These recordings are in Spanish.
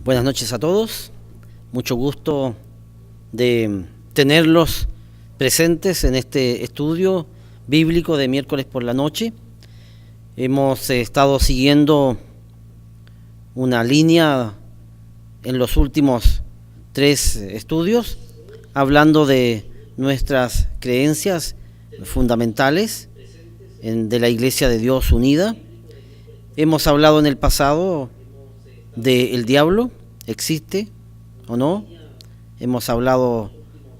Buenas noches a todos, mucho gusto de tenerlos presentes en este estudio bíblico de miércoles por la noche. Hemos estado siguiendo una línea en los últimos 3 estudios, hablando de nuestras creencias fundamentales de la Iglesia de Dios unida. Hemos hablado en el pasado del diablo, existe o no. Hemos hablado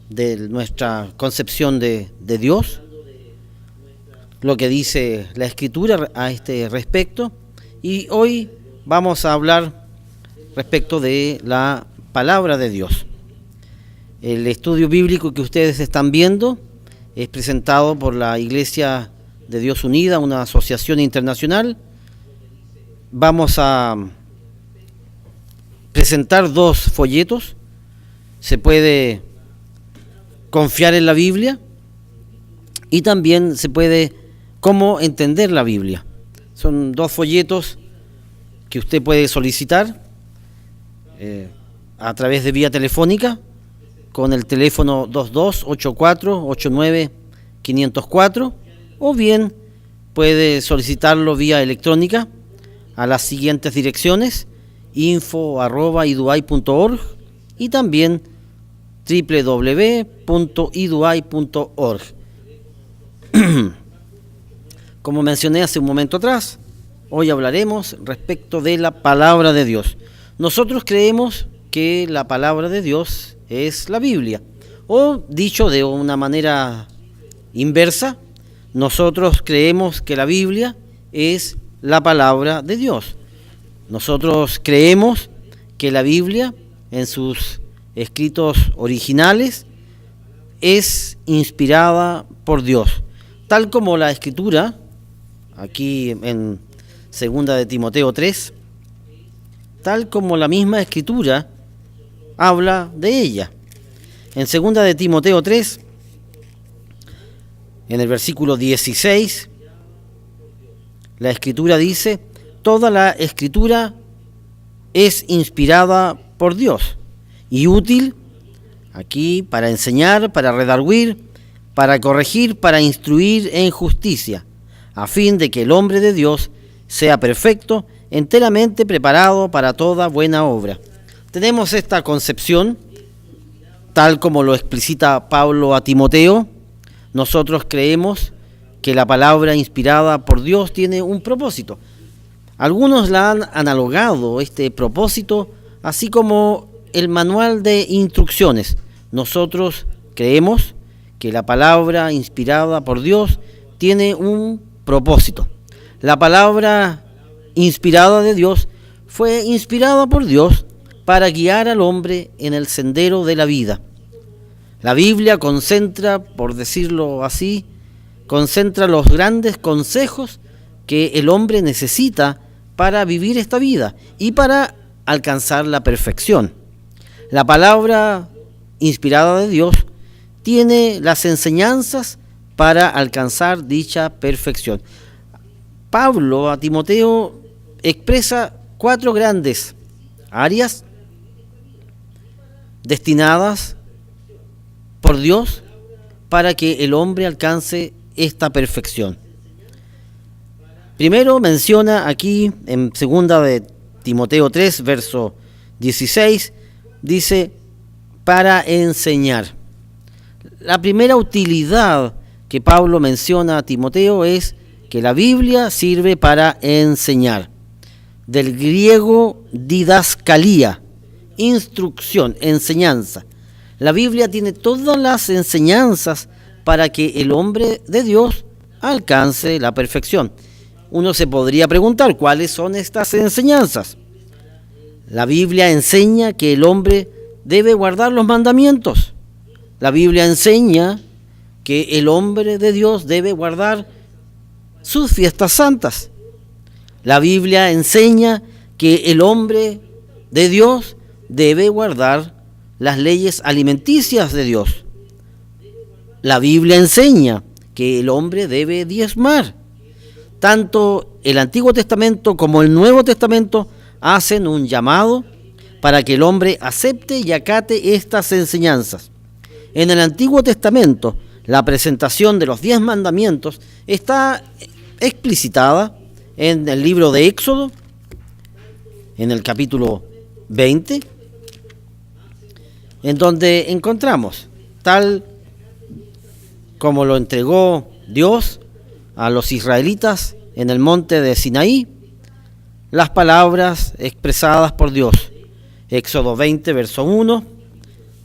de nuestra concepción de Dios, lo que dice la Escritura a este respecto, y hoy vamos a hablar respecto de la palabra de Dios. El estudio bíblico que ustedes están viendo es presentado por la Iglesia de Dios Unida, una asociación internacional. Vamos a presentar 2 folletos. Se puede confiar en la Biblia y también se puede cómo entender la Biblia. Son 2 folletos que usted puede solicitar a través de vía telefónica con el teléfono 2284-89-504, o bien puede solicitarlo vía electrónica a las siguientes direcciones: info@iduay.org y también www.iduay.org. Como mencioné hace un momento atrás, hoy hablaremos respecto de la palabra de Dios. Nosotros creemos que la palabra de Dios es la Biblia, o dicho de una manera inversa, nosotros creemos que la Biblia es la palabra de Dios. Nosotros creemos que la Biblia, en sus escritos originales, es inspirada por Dios, tal como la Escritura, aquí en 2 de Timoteo 3, tal como la misma Escritura habla de ella. En 2 de Timoteo 3, en el versículo 16, la Escritura dice: toda la Escritura es inspirada por Dios y útil aquí para enseñar, para redarguir, para corregir, para instruir en justicia, a fin de que el hombre de Dios sea perfecto, enteramente preparado para toda buena obra. Tenemos esta concepción, tal como lo explicita Pablo a Timoteo. Nosotros creemos que la palabra inspirada por Dios tiene un propósito. Algunos la han analogado este propósito así como el manual de instrucciones. Nosotros creemos que la palabra inspirada por Dios tiene un propósito. La palabra inspirada de Dios fue inspirada por Dios para guiar al hombre en el sendero de la vida. La Biblia concentra, por decirlo así, concentra los grandes consejos que el hombre necesita para vivir esta vida y para alcanzar la perfección. La palabra inspirada de Dios tiene las enseñanzas para alcanzar dicha perfección. Pablo a Timoteo expresa 4 grandes áreas destinadas por Dios para que el hombre alcance esta perfección. Primero menciona aquí en 2 de Timoteo 3, verso 16, dice: para enseñar. La primera utilidad que Pablo menciona a Timoteo es que la Biblia sirve para enseñar. Del griego didascalía, instrucción, enseñanza. La Biblia tiene todas las enseñanzas para que el hombre de Dios alcance la perfección. Uno se podría preguntar, ¿cuáles son estas enseñanzas? La Biblia enseña que el hombre debe guardar los mandamientos. La Biblia enseña que el hombre de Dios debe guardar sus fiestas santas. La Biblia enseña que el hombre de Dios debe guardar las leyes alimenticias de Dios. La Biblia enseña que el hombre debe diezmar. Tanto el Antiguo Testamento como el Nuevo Testamento hacen un llamado para que el hombre acepte y acate estas enseñanzas. En el Antiguo Testamento, la presentación de los 10 mandamientos está explicitada en el libro de Éxodo, en el capítulo 20, en donde encontramos, tal como lo entregó Dios a los israelitas en el monte de Sinaí, las palabras expresadas por Dios. Éxodo 20, verso 1,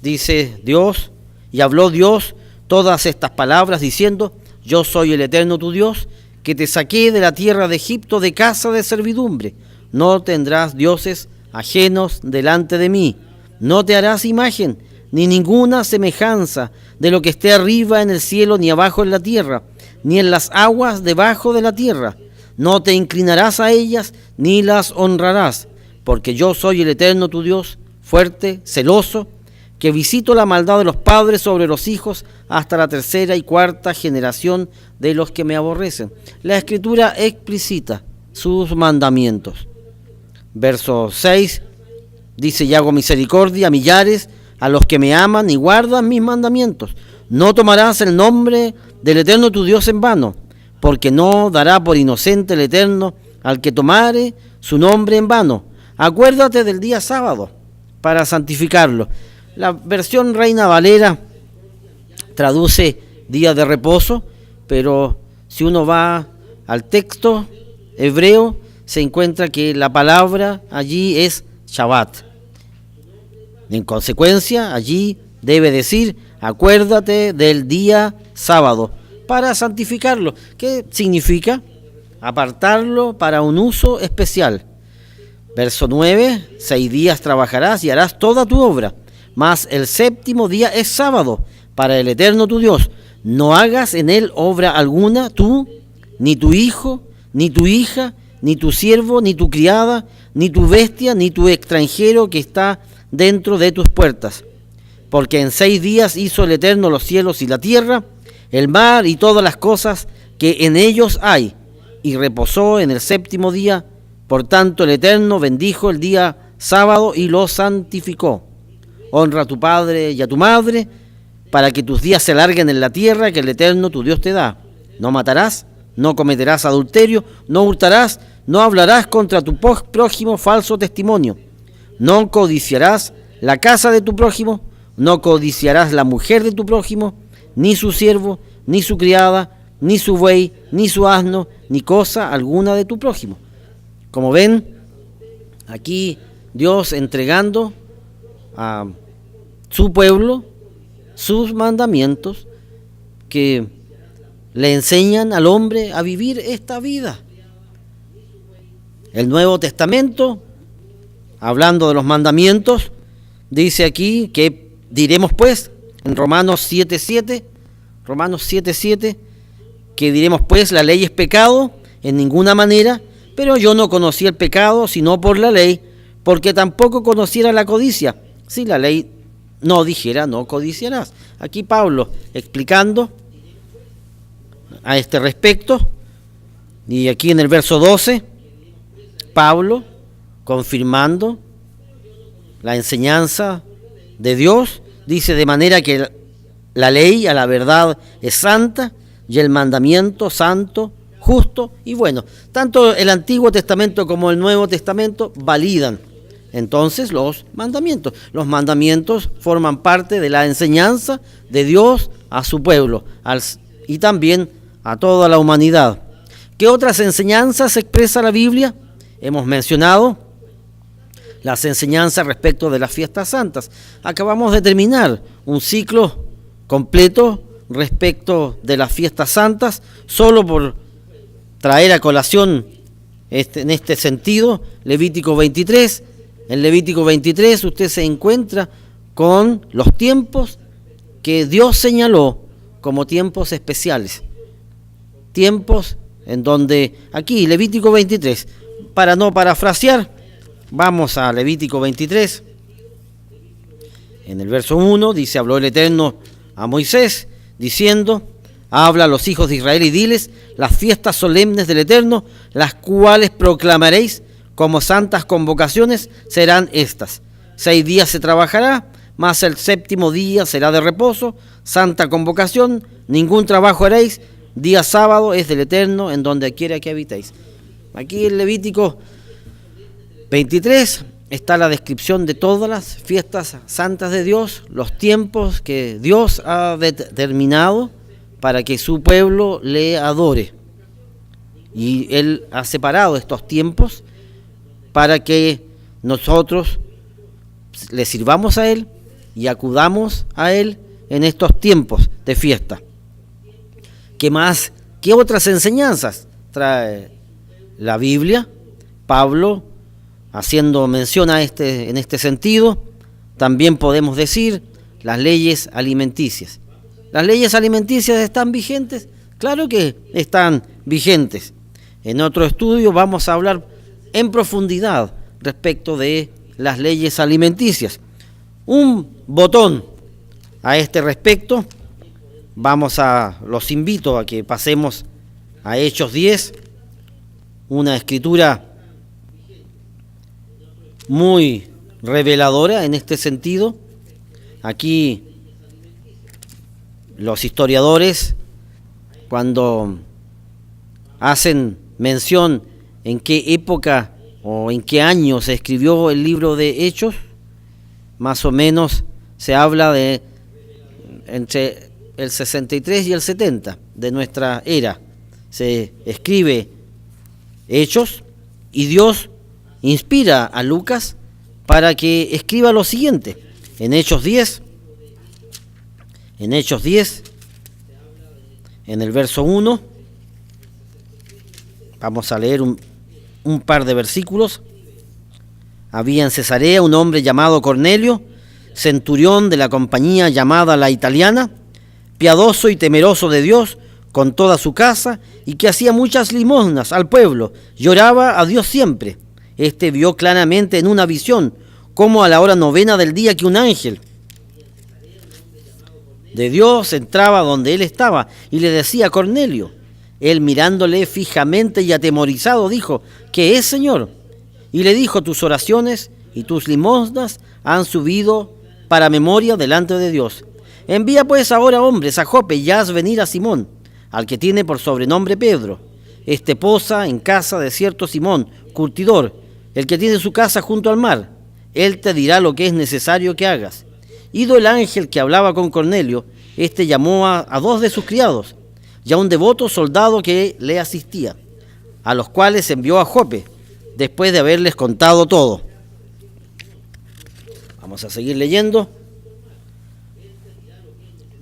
dice Dios, y habló Dios todas estas palabras diciendo: yo soy el Eterno tu Dios, que te saqué de la tierra de Egipto de casa de servidumbre. No tendrás dioses ajenos delante de mí. No te harás imagen, ni ninguna semejanza de lo que esté arriba en el cielo, ni abajo en la tierra, ni en las aguas debajo de la tierra. No te inclinarás a ellas, ni las honrarás, porque yo soy el Eterno tu Dios, fuerte, celoso, que visito la maldad de los padres sobre los hijos hasta la 3ª y 4ª generación de los que me aborrecen. La Escritura explicita sus mandamientos. Verso 6 dice: y hago misericordia a millares, a los que me aman y guardan mis mandamientos. No tomarás el nombre del Eterno tu Dios en vano, porque no dará por inocente el Eterno al que tomare su nombre en vano. Acuérdate del día sábado para santificarlo. La versión Reina Valera traduce día de reposo, pero si uno va al texto hebreo, se encuentra que la palabra allí es Shabbat. En consecuencia, allí debe decir: acuérdate del día sábado para santificarlo. ¿Qué significa? Apartarlo para un uso especial. Verso 9: 6 días trabajarás y harás toda tu obra, mas el 7º día es sábado para el Eterno tu Dios. No hagas en él obra alguna, tú, ni tu hijo, ni tu hija, ni tu siervo, ni tu criada, ni tu bestia, ni tu extranjero que está dentro de tus puertas. Porque en 6 días hizo el Eterno los cielos y la tierra, el mar y todas las cosas que en ellos hay, y reposó en el 7º día. Por tanto el Eterno bendijo el día sábado y lo santificó. Honra a tu padre y a tu madre, para que tus días se alarguen en la tierra que el Eterno tu Dios te da. No matarás, no cometerás adulterio, no hurtarás, no hablarás contra tu prójimo falso testimonio. No codiciarás la casa de tu prójimo, no codiciarás la mujer de tu prójimo, ni su siervo, ni su criada, ni su buey, ni su asno, ni cosa alguna de tu prójimo. Como ven, aquí Dios entregando a su pueblo sus mandamientos que le enseñan al hombre a vivir esta vida. El Nuevo Testamento, hablando de los mandamientos, dice aquí que diremos pues, en Romanos 7:7, que diremos pues: la ley es pecado en ninguna manera, pero yo no conocí el pecado sino por la ley, porque tampoco conociera la codicia, si la ley no dijera no codiciarás. Aquí Pablo explicando a este respecto, y aquí en el verso 12, Pablo confirmando la enseñanza de Dios, dice: de manera que la ley a la verdad es santa, y el mandamiento santo, justo y bueno. Tanto el Antiguo Testamento como el Nuevo Testamento validan entonces los mandamientos. Los mandamientos forman parte de la enseñanza de Dios a su pueblo y también a toda la humanidad. ¿Qué otras enseñanzas expresa la Biblia? Hemos mencionado las enseñanzas respecto de las fiestas santas. Acabamos de terminar un ciclo completo respecto de las fiestas santas, solo por traer a colación en este sentido Levítico 23. En Levítico 23 usted se encuentra con los tiempos que Dios señaló como tiempos especiales. Tiempos en donde, aquí Levítico 23, para no parafrasear, vamos a Levítico 23. En el verso 1 dice: habló el Eterno a Moisés, diciendo: habla a los hijos de Israel y diles: las fiestas solemnes del Eterno, las cuales proclamaréis como santas convocaciones, serán estas. 6 días se trabajará, mas el 7º día será de reposo, santa convocación, ningún trabajo haréis, día sábado es del Eterno en donde quiera que habitéis. Aquí en Levítico 23 está la descripción de todas las fiestas santas de Dios, los tiempos que Dios ha determinado para que su pueblo le adore. Y Él ha separado estos tiempos para que nosotros le sirvamos a Él y acudamos a Él en estos tiempos de fiesta. ¿Qué más? ¿Qué otras enseñanzas trae la Biblia? Pablo, haciendo mención en este sentido, también podemos decir las leyes alimenticias. ¿Las leyes alimenticias están vigentes? Claro que están vigentes. En otro estudio vamos a hablar en profundidad respecto de las leyes alimenticias. Un botón a este respecto, los invito a que pasemos a Hechos 10, una escritura muy reveladora en este sentido. Aquí los historiadores, cuando hacen mención en qué época o en qué año se escribió el libro de Hechos, más o menos se habla de entre el 63 y el 70 de nuestra era. Se escribe Hechos y Dios inspira a Lucas para que escriba lo siguiente. En Hechos 10, en el verso 1, vamos a leer un par de versículos. Había en Cesarea un hombre llamado Cornelio, centurión de la compañía llamada La Italiana, piadoso y temeroso de Dios con toda su casa, y que hacía muchas limosnas al pueblo, lloraba a Dios siempre. Este vio claramente en una visión, como a la hora 9 del día, que un ángel de Dios entraba donde él estaba y le decía: Cornelio. Él, mirándole fijamente y atemorizado, dijo: ¿Qué es, Señor? Y le dijo: tus oraciones y tus limosnas han subido para memoria delante de Dios. Envía pues ahora hombres a Jope y haz venir a Simón, al que tiene por sobrenombre Pedro. Este posa en casa de cierto Simón, curtidor, el que tiene su casa junto al mar. Él te dirá lo que es necesario que hagas. Ido el ángel que hablaba con Cornelio, este llamó a 2 de sus criados y a un devoto soldado que le asistía, a los cuales envió a Jope, después de haberles contado todo. Vamos a seguir leyendo.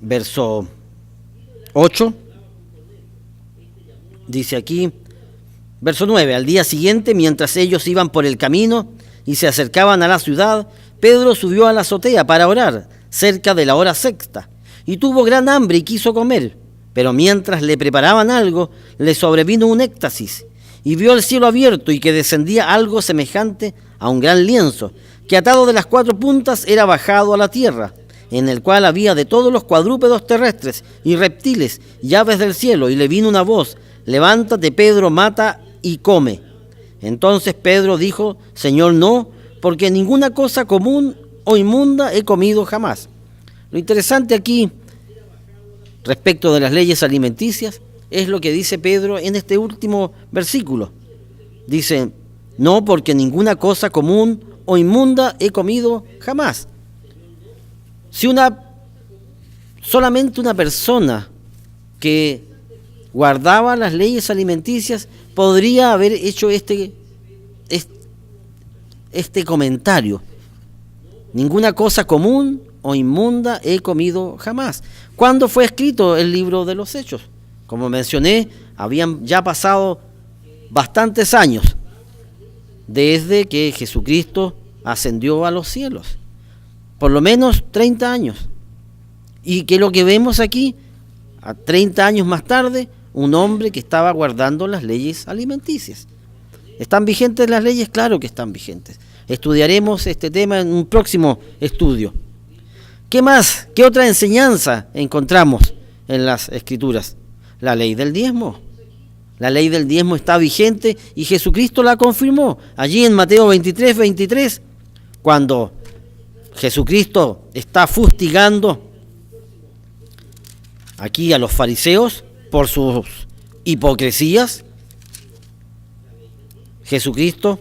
Verso 8. Dice aquí, verso 9, al día siguiente, mientras ellos iban por el camino y se acercaban a la ciudad, Pedro subió a la azotea para orar, cerca de la hora 6, y tuvo gran hambre y quiso comer. Pero mientras le preparaban algo, le sobrevino un éxtasis, y vio el cielo abierto y que descendía algo semejante a un gran lienzo, que atado de las 4 puntas era bajado a la tierra, en el cual había de todos los cuadrúpedos terrestres y reptiles y aves del cielo, y le vino una voz: levántate, Pedro, mata y come. Entonces Pedro dijo: Señor, no, porque ninguna cosa común o inmunda he comido jamás. Lo interesante aquí, respecto de las leyes alimenticias, es lo que dice Pedro en este último versículo. Dice: no, porque ninguna cosa común o inmunda he comido jamás. Si solamente una persona que guardaba las leyes alimenticias podría haber hecho este comentario: ninguna cosa común o inmunda he comido jamás. ¿Cuándo fue escrito el libro de los Hechos? Como mencioné, habían ya pasado bastantes años desde que Jesucristo ascendió a los cielos. Por lo menos 30 años. Y que lo que vemos aquí, a 30 años más tarde, un hombre que estaba guardando las leyes alimenticias. ¿Están vigentes las leyes? Claro que están vigentes. Estudiaremos este tema en un próximo estudio. ¿Qué más? ¿Qué otra enseñanza encontramos en las Escrituras? La ley del diezmo. La ley del diezmo está vigente y Jesucristo la confirmó. Allí en Mateo 23, cuando Jesucristo está fustigando aquí a los fariseos por sus hipocresías. Jesucristo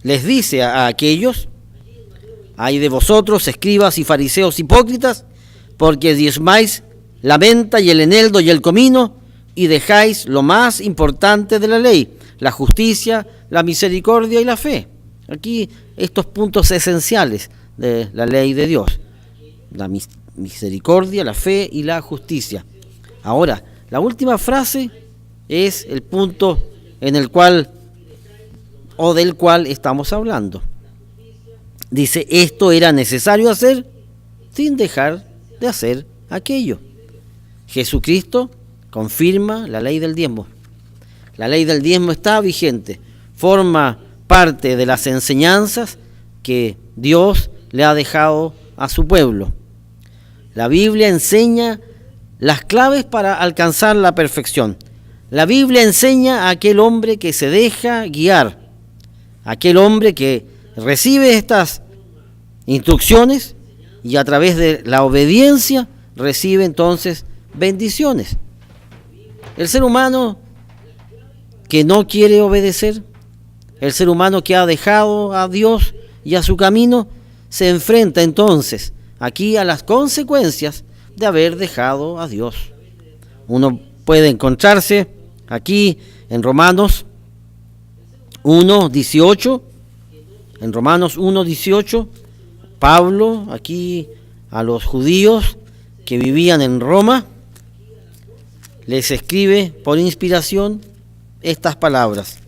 les dice a aquellos: ay de vosotros, escribas y fariseos hipócritas, porque diezmáis la menta y el eneldo y el comino, y dejáis lo más importante de la ley, la justicia, la misericordia y la fe. Aquí estos puntos esenciales de la ley de Dios: la misericordia, la fe y la justicia. Ahora, la última frase es el punto en el cual o del cual estamos hablando. Dice: esto era necesario hacer sin dejar de hacer aquello. Jesucristo confirma la ley del diezmo. La ley del diezmo está vigente, forma parte de las enseñanzas que Dios le ha dejado a su pueblo. La Biblia enseña las claves para alcanzar la perfección. La Biblia enseña a aquel hombre que se deja guiar, aquel hombre que recibe estas instrucciones y a través de la obediencia recibe entonces bendiciones. El ser humano que no quiere obedecer, el ser humano que ha dejado a Dios y a su camino, se enfrenta entonces aquí a las consecuencias de haber dejado a Dios. Uno puede encontrarse aquí en Romanos 1:18, en Romanos 1:18, Pablo aquí a los judíos que vivían en Roma les escribe por inspiración estas palabras: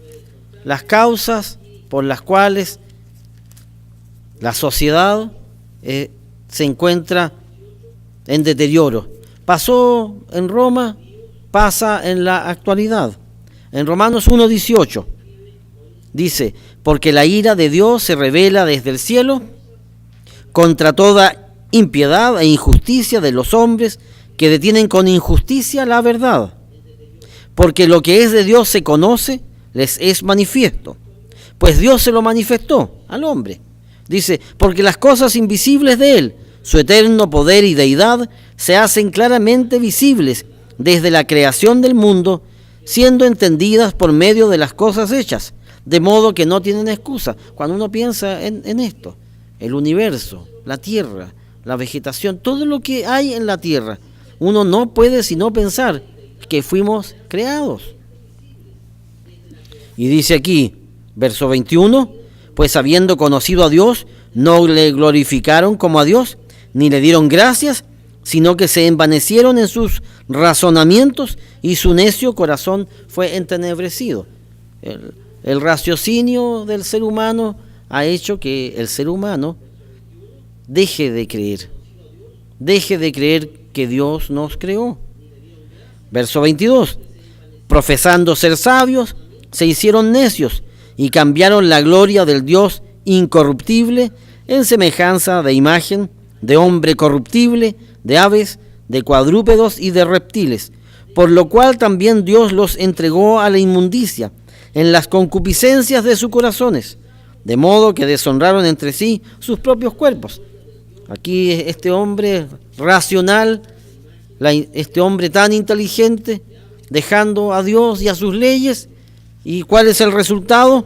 las causas por las cuales la sociedad se encuentra en deterioro. Pasó en Roma, pasa en la actualidad. En Romanos 1:18 dice: porque la ira de Dios se revela desde el cielo contra toda impiedad e injusticia de los hombres que detienen con injusticia la verdad. Porque lo que es de Dios se conoce, les es manifiesto, pues Dios se lo manifestó al hombre. Dice: porque las cosas invisibles de Él, su eterno poder y deidad, se hacen claramente visibles desde la creación del mundo, siendo entendidas por medio de las cosas hechas, de modo que no tienen excusa. Cuando uno piensa en esto, el universo, la tierra, la vegetación, todo lo que hay en la tierra, uno no puede sino pensar que fuimos creados. Y dice aquí, verso 21, pues habiendo conocido a Dios, no le glorificaron como a Dios, ni le dieron gracias, sino que se envanecieron en sus razonamientos y su necio corazón fue entenebrecido. El raciocinio del ser humano ha hecho que el ser humano deje de creer que Dios nos creó. Verso 22, profesando ser sabios, se hicieron necios y cambiaron la gloria del Dios incorruptible en semejanza de imagen de hombre corruptible, de aves, de cuadrúpedos y de reptiles, por lo cual también Dios los entregó a la inmundicia en las concupiscencias de sus corazones, de modo que deshonraron entre sí sus propios cuerpos. Aquí este hombre racional, este hombre tan inteligente, dejando a Dios y a sus leyes. ¿Y cuál es el resultado?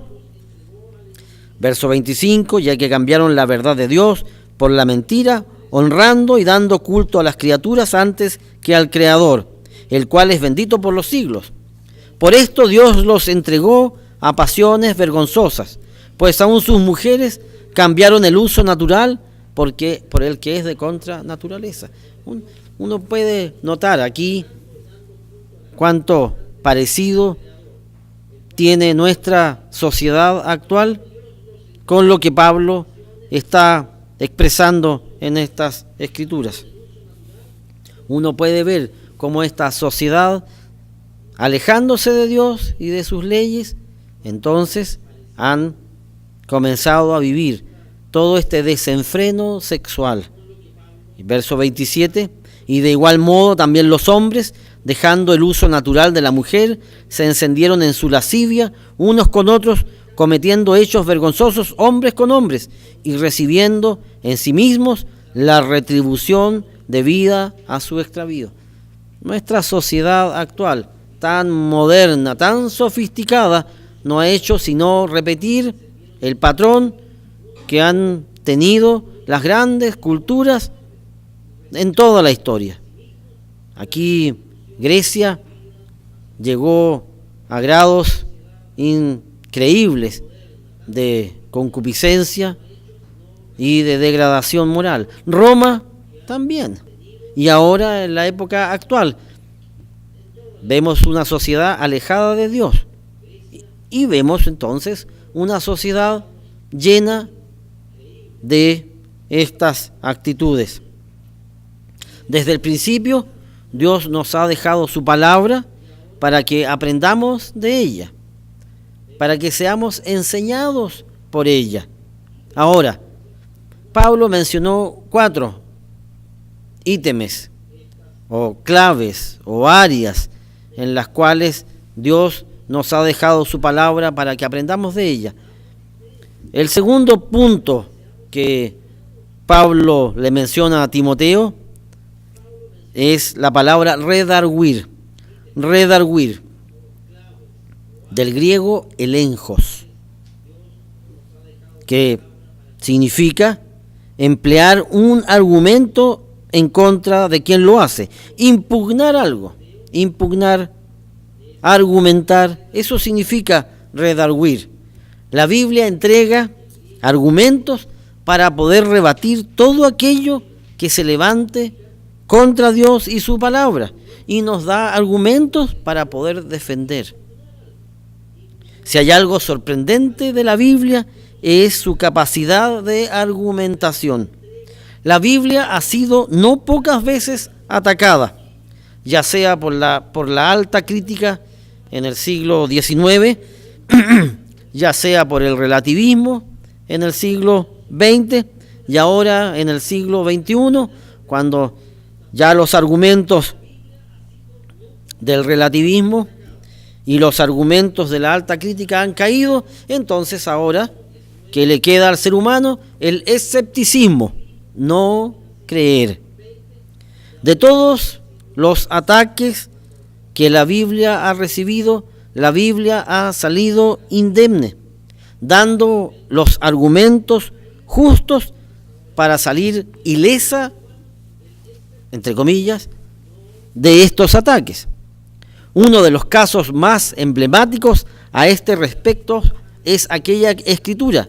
Verso 25, ya que cambiaron la verdad de Dios por la mentira, honrando y dando culto a las criaturas antes que al Creador, el cual es bendito por los siglos. Por esto Dios los entregó a pasiones vergonzosas, pues aún sus mujeres cambiaron el uso natural por el que es de contra naturaleza. Uno puede notar aquí cuánto parecido tiene nuestra sociedad actual con lo que Pablo está expresando en estas escrituras. Uno puede ver cómo esta sociedad, alejándose de Dios y de sus leyes, entonces han comenzado a vivir todo este desenfreno sexual. Verso 27, y de igual modo también los hombres, dejando el uso natural de la mujer, se encendieron en su lascivia unos con otros, cometiendo hechos vergonzosos hombres con hombres y recibiendo en sí mismos la retribución debida a su extravío. Nuestra sociedad actual, tan moderna, tan sofisticada, no ha hecho sino repetir el patrón que han tenido las grandes culturas en toda la historia. Aquí Grecia llegó a grados increíbles de concupiscencia y de degradación moral. Roma también. Y ahora, en la época actual, vemos una sociedad alejada de Dios. Y vemos entonces una sociedad llena de estas actitudes. Desde el principio, Dios nos ha dejado su palabra para que aprendamos de ella, para que seamos enseñados por ella. Ahora, Pablo mencionó 4 ítems o claves o áreas en las cuales Dios nos ha dejado su palabra para que aprendamos de ella. El segundo punto que Pablo le menciona a Timoteo es la palabra redarguir, del griego elenjos, que significa emplear un argumento en contra de quien lo hace, impugnar algo, argumentar, eso significa redarguir. La Biblia entrega argumentos para poder rebatir todo aquello que se levante contra Dios y su palabra, y nos da argumentos para poder defender. Si hay algo sorprendente de la Biblia, es su capacidad de argumentación. La Biblia ha sido no pocas veces atacada, ya sea por la alta crítica en el siglo XIX, ya sea por el relativismo en el siglo XX y ahora en el siglo XXI, cuando ya los argumentos del relativismo y los argumentos de la alta crítica han caído, entonces ahora, ¿qué le queda al ser humano? El escepticismo, no creer. De todos los ataques que la Biblia ha recibido, la Biblia ha salido indemne, dando los argumentos justos para salir ilesa, entre comillas, de estos ataques. Uno de los casos más emblemáticos a este respecto es aquella escritura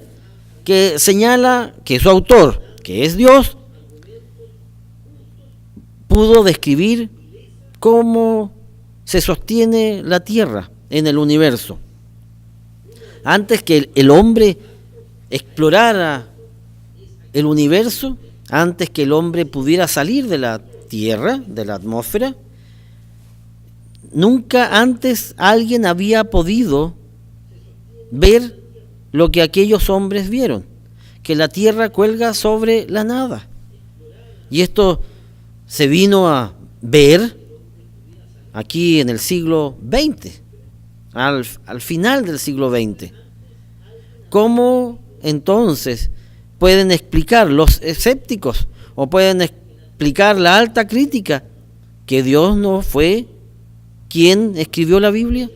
que señala que su autor, que es Dios, pudo describir cómo se sostiene la tierra en el universo. Antes que el hombre explorara el universo, antes que el hombre pudiera salir de la tierra, de la atmósfera, nunca antes alguien había podido ver lo que aquellos hombres vieron, que la tierra cuelga sobre la nada. Y esto se vino a ver aquí en el siglo XX, al final del siglo XX. ¿Cómo entonces pueden explicar los escépticos o pueden explicar la alta crítica que Dios no fue quien escribió la Biblia?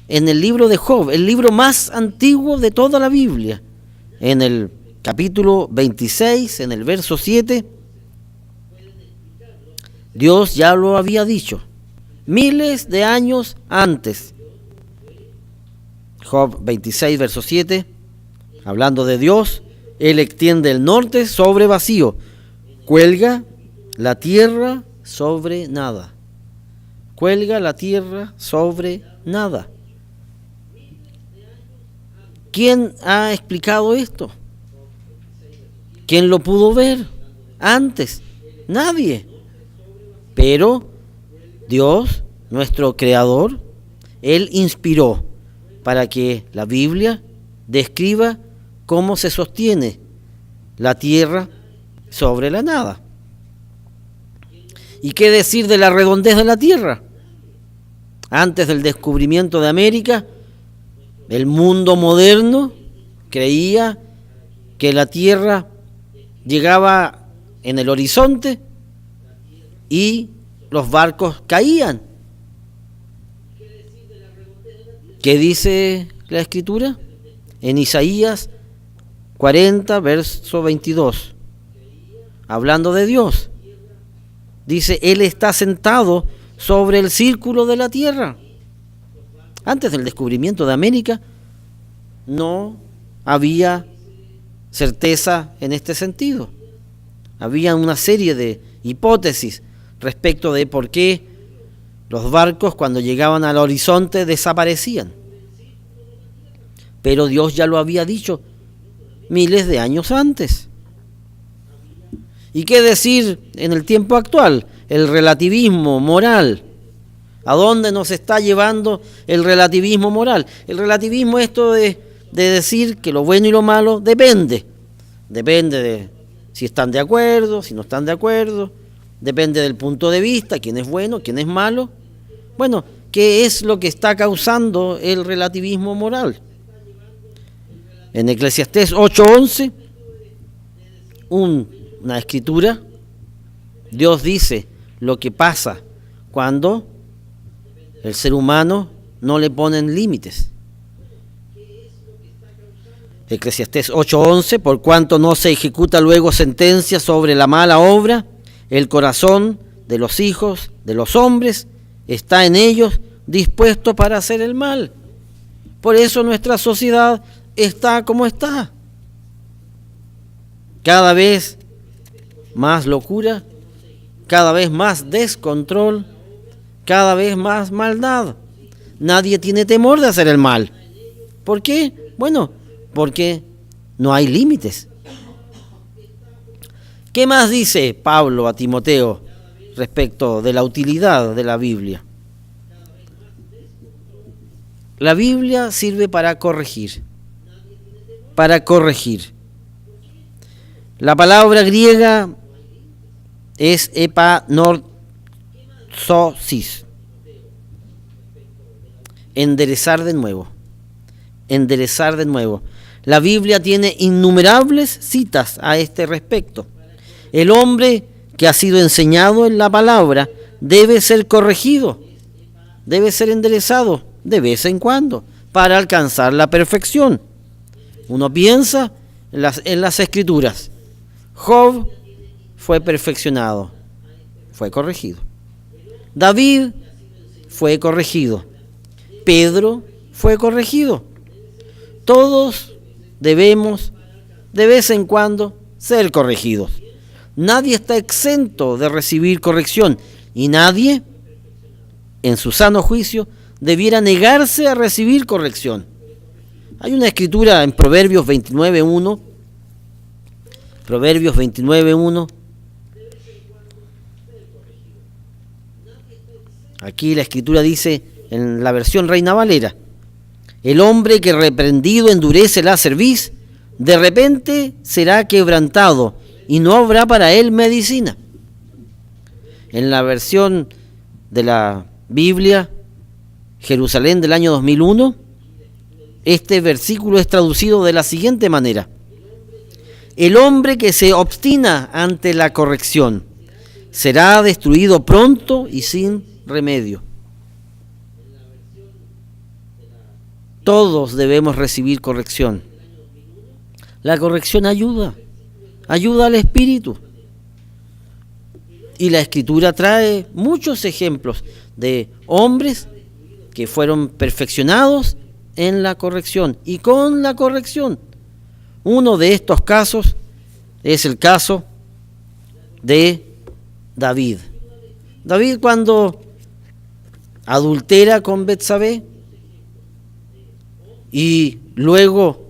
En el libro de Job, el libro más antiguo de toda la Biblia, en el capítulo 26, en el verso 7, Dios ya lo había dicho miles de años antes. Job 26, verso 7, hablando de Dios: Él extiende el norte sobre vacío, cuelga la tierra sobre nada. Cuelga la tierra sobre nada. ¿Quién ha explicado esto? ¿Quién lo pudo ver antes? Nadie. Pero Dios, nuestro Creador, Él inspiró para que la Biblia describa cómo se sostiene la tierra sobre la nada. ¿Y qué decir de la redondez de la tierra? Antes del descubrimiento de América, El mundo moderno creía que la tierra llegaba en el horizonte y los barcos caían. ¿Qué dice la Escritura? En Isaías 40, verso 22, hablando de Dios, dice: Él está sentado sobre el círculo de la tierra. Antes del descubrimiento de América no había certeza en este sentido. Había una serie de hipótesis respecto de por qué los barcos, cuando llegaban al horizonte, desaparecían. Pero Dios ya lo había dicho miles de años antes. ¿Y qué decir en el tiempo actual? El relativismo moral. ¿A dónde nos está llevando el relativismo moral? El relativismo es esto de decir que lo bueno y lo malo depende. Depende de si están de acuerdo, si no están de acuerdo. Depende del punto de vista, quién es bueno, quién es malo. Bueno, ¿qué es lo que está causando el relativismo moral? En Eclesiastés 8:11, una escritura, Dios dice lo que pasa cuando el ser humano no le ponen límites. Eclesiastés 8:11, por cuanto no se ejecuta luego sentencia sobre la mala obra, el corazón de los hijos de los hombres está en ellos dispuesto para hacer el mal. Por eso nuestra sociedad está como está. Cada vez más locura, cada vez más descontrol, cada vez más maldad. Nadie tiene temor de hacer el mal. ¿Por qué? Bueno, porque no hay límites. ¿Qué más dice Pablo a Timoteo respecto de la utilidad de la Biblia? La Biblia sirve para corregir. Para corregir. La palabra griega es epanorthosis. Enderezar de nuevo. Enderezar de nuevo. La Biblia tiene innumerables citas a este respecto. El hombre que ha sido enseñado en la palabra debe ser corregido, debe ser enderezado de vez en cuando para alcanzar la perfección. Uno piensa en las Escrituras. Job fue perfeccionado, fue corregido. David fue corregido. Pedro fue corregido. Todos debemos de vez en cuando ser corregidos. Nadie está exento de recibir corrección y nadie, en su sano juicio, debiera negarse a recibir corrección. Hay una escritura en Proverbios 29:1. Proverbios 29:1. Aquí la escritura dice, en la versión Reina Valera: el hombre que reprendido endurece la cerviz, de repente será quebrantado y no habrá para él medicina. En la versión de la Biblia Jerusalén del año 2001, este versículo es traducido de la siguiente manera: el hombre que se obstina ante la corrección será destruido pronto y sin remedio. Todos debemos recibir corrección. La corrección ayuda al espíritu. Y la Escritura trae muchos ejemplos de hombres que fueron perfeccionados en la corrección y con la corrección. Uno de estos casos es el caso de David. David, cuando adultera con Betsabé y luego,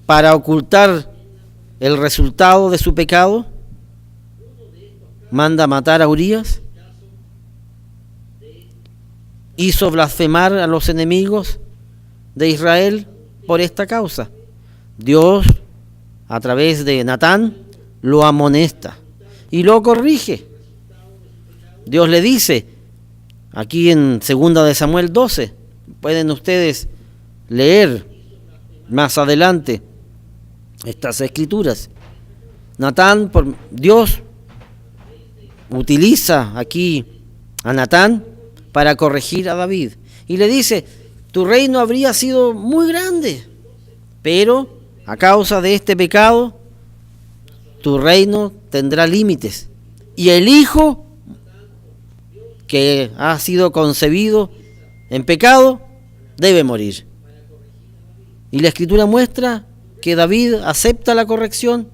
para ocultar el resultado de su pecado, manda matar a Urías, hizo blasfemar a los enemigos de Israel por esta causa. Dios, a través de Natán, lo amonesta y lo corrige. Dios le dice, aquí en 2 de Samuel 12, pueden ustedes leer más adelante estas escrituras. Natán, Dios utiliza aquí a Natán para corregir a David. Y le dice, tu reino habría sido muy grande, pero a causa de este pecado, tu reino tendrá límites. Y el hijo que ha sido concebido en pecado debe morir. Y la Escritura muestra que David acepta la corrección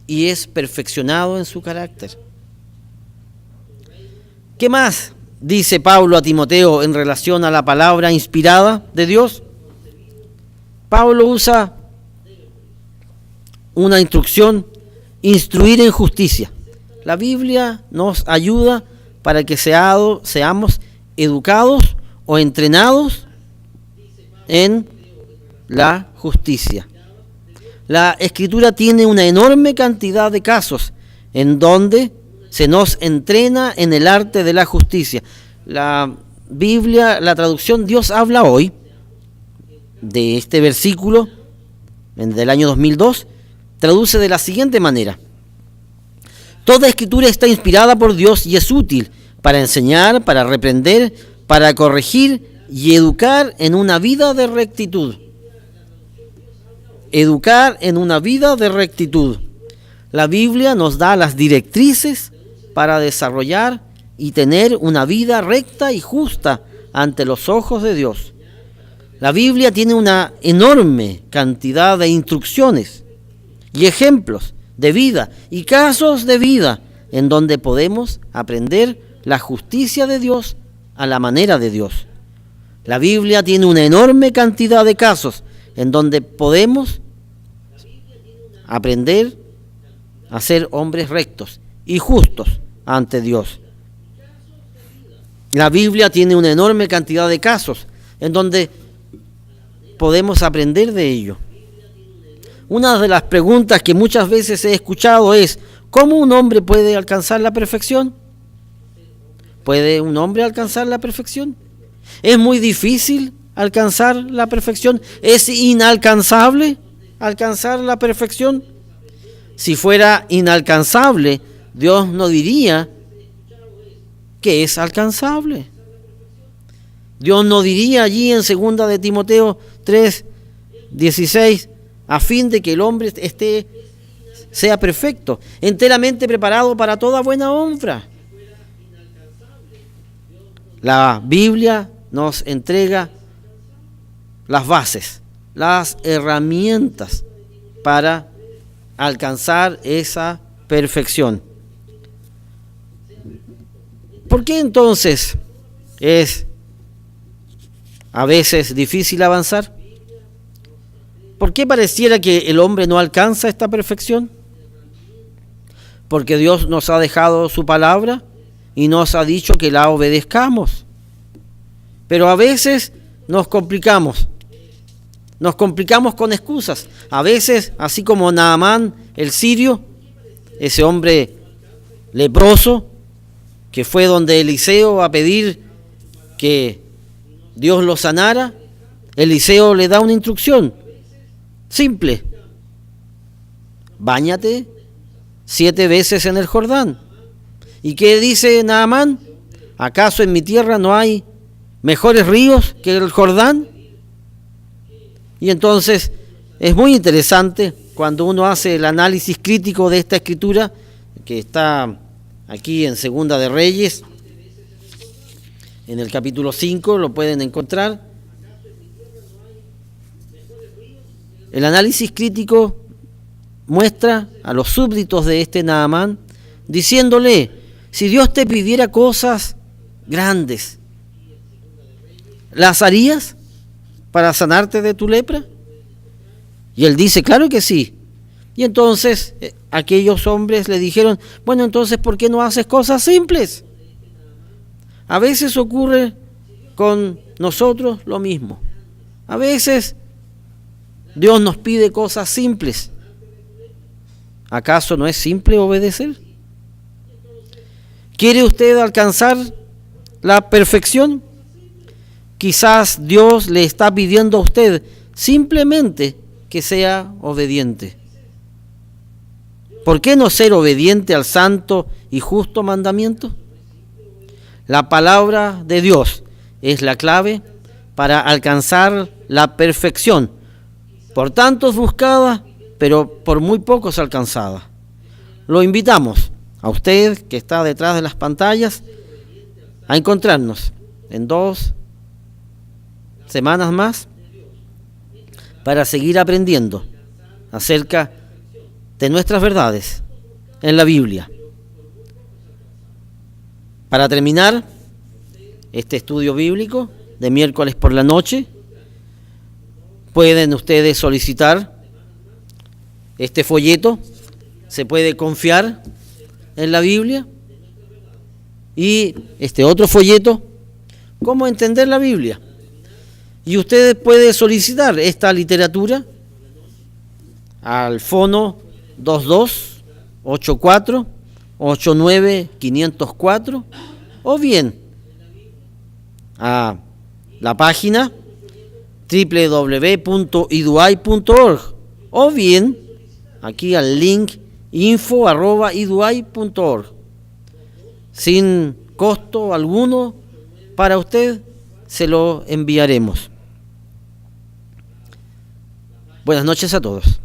y es perfeccionado en su carácter. ¿Qué más dice Pablo a Timoteo en relación a la palabra inspirada de Dios? Pablo usa una instrucción: instruir en justicia. La Biblia nos ayuda para que seamos educados o entrenados en la justicia. La Escritura tiene una enorme cantidad de casos en donde se nos entrena en el arte de la justicia. La Biblia, la traducción Dios habla hoy, de este versículo del año 2002, traduce de la siguiente manera: toda Escritura está inspirada por Dios y es útil para enseñar, para reprender, para corregir y educar en una vida de rectitud. Educar en una vida de rectitud. La Biblia nos da las directrices para desarrollar y tener una vida recta y justa ante los ojos de Dios. La Biblia tiene una enorme cantidad de instrucciones y ejemplos de vida y casos de vida en donde podemos aprender la justicia de Dios a la manera de Dios. La Biblia tiene una enorme cantidad de casos en donde podemos aprender a ser hombres rectos y justos ante Dios. La Biblia tiene una enorme cantidad de casos en donde podemos aprender de ello. Una de las preguntas que muchas veces he escuchado es: ¿cómo un hombre puede alcanzar la perfección? ¿Puede un hombre alcanzar la perfección? ¿Es muy difícil alcanzar la perfección? ¿Es inalcanzable alcanzar la perfección? Si fuera inalcanzable, Dios no diría que es alcanzable. Dios no diría allí en 2 de Timoteo 3:16, a fin de que el hombre sea perfecto, enteramente preparado para toda buena obra. La Biblia nos entrega las bases, las herramientas para alcanzar esa perfección. ¿Por qué entonces es a veces difícil avanzar? ¿Por qué pareciera que el hombre no alcanza esta perfección? Porque Dios nos ha dejado su palabra y nos ha dicho que la obedezcamos. Pero a veces nos complicamos con excusas. A veces, así como Naamán, el sirio, ese hombre leproso, que fue donde Eliseo a pedir que Dios lo sanara, Eliseo le da una instrucción simple: báñate 7 veces en el Jordán. ¿Y qué dice Naamán? ¿Acaso en mi tierra no hay mejores ríos que el Jordán? Y entonces es muy interesante cuando uno hace el análisis crítico de esta escritura, que está aquí en Segunda de Reyes, en el capítulo 5, lo pueden encontrar. El análisis crítico muestra a los súbditos de este Naamán diciéndole: si Dios te pidiera cosas grandes, ¿las harías para sanarte de tu lepra? Y él dice: claro que sí. Y entonces aquellos hombres le dijeron: bueno, entonces ¿por qué no haces cosas simples? A veces ocurre con nosotros lo mismo. A veces Dios nos pide cosas simples. ¿Acaso no es simple obedecer? ¿Quiere usted alcanzar la perfección? Quizás Dios le está pidiendo a usted simplemente que sea obediente. ¿Por qué no ser obediente al santo y justo mandamiento? La palabra de Dios es la clave para alcanzar la perfección, por tantos buscada, pero por muy pocos alcanzada. Lo invitamos a usted que está detrás de las pantallas a encontrarnos en 2 semanas más para seguir aprendiendo acerca de nuestras verdades en la Biblia. Para terminar este estudio bíblico de miércoles por la noche, pueden ustedes solicitar este folleto. Se puede confiar en la Biblia. Y este otro folleto, cómo entender la Biblia. Y ustedes pueden solicitar esta literatura al fono 2284-89-504 o bien a la página www.iduay.org o bien aquí al link info@iduay.org. Sin costo alguno para usted se lo enviaremos. Buenas noches a todos.